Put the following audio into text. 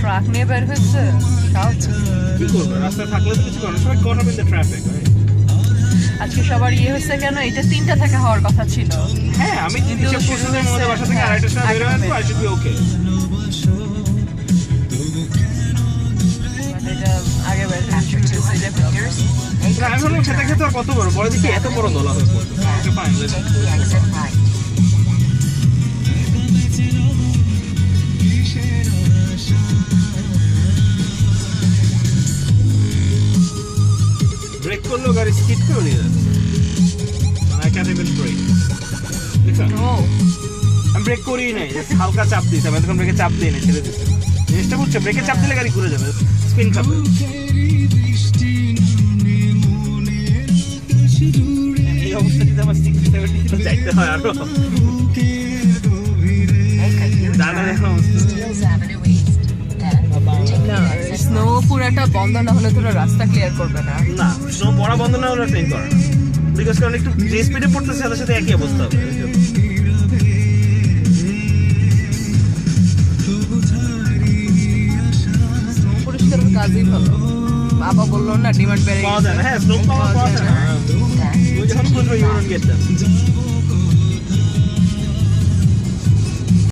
Truck নিয়ে বের হয়েছে কি করবে, রাস্তায় থাকলে তো কিছু করে না, সবাই caught up in the traffic, right? আজকে সবার হয়েছে কেন? এটা 3টা থেকে হওয়ার কথা ছিল। হ্যাঁ, আমি হিসাব করছিলাম মনে হয় বাসা থেকে আড়াইটার সময় বের হয়ে আসবো, I should be okay. এটা আগে বের হয়েছে। না, আমি ভাবলাম খেতে খেতে আর কত বড়, পরে দেখি এত বড় দলা হয়ে পড়লো। Okay, fine, let's go. Break করলেও গাড়ি স্কিড করে নিয়ে যাচ্ছে, I can't even brake. দেখছেন? আমি ব্রেক করিই নাই, just হালকা চাপ দিয়েছি, আমি তখন ব্রেকে চাপ দিই নাই, ছেড়ে দিচ্ছি। জিনিসটা বুঝছে, ব্রেকে চাপ দিলে গাড়ি ঘুরে যাবে, স্পিন খাবে। এই অবস্থা যদি আমার 60-70 কিলো যাইতে হয় আরো, জানেন এখন না, স্নো পুরাটা বন্ধ না হলে তোরা রাস্তা ক্লিয়ার করবে না। না, স্নো পড়া বন্ধ না হলে ট্রেন করে না, বিকজ কারণ একটু যে স্পিডে পড়তেছে সাথে সাথে একই অবস্থা হবে। স্নো পরিষ্কার কাজই ভালো। বাবা বললো না ডিমান্ড বেড়ে পাওয়া যায় না, হ্যাঁ স্নো পাওয়া যায় না, ওই যখন বুঝবো ইউ ডোন্ট গেট দ্যাট।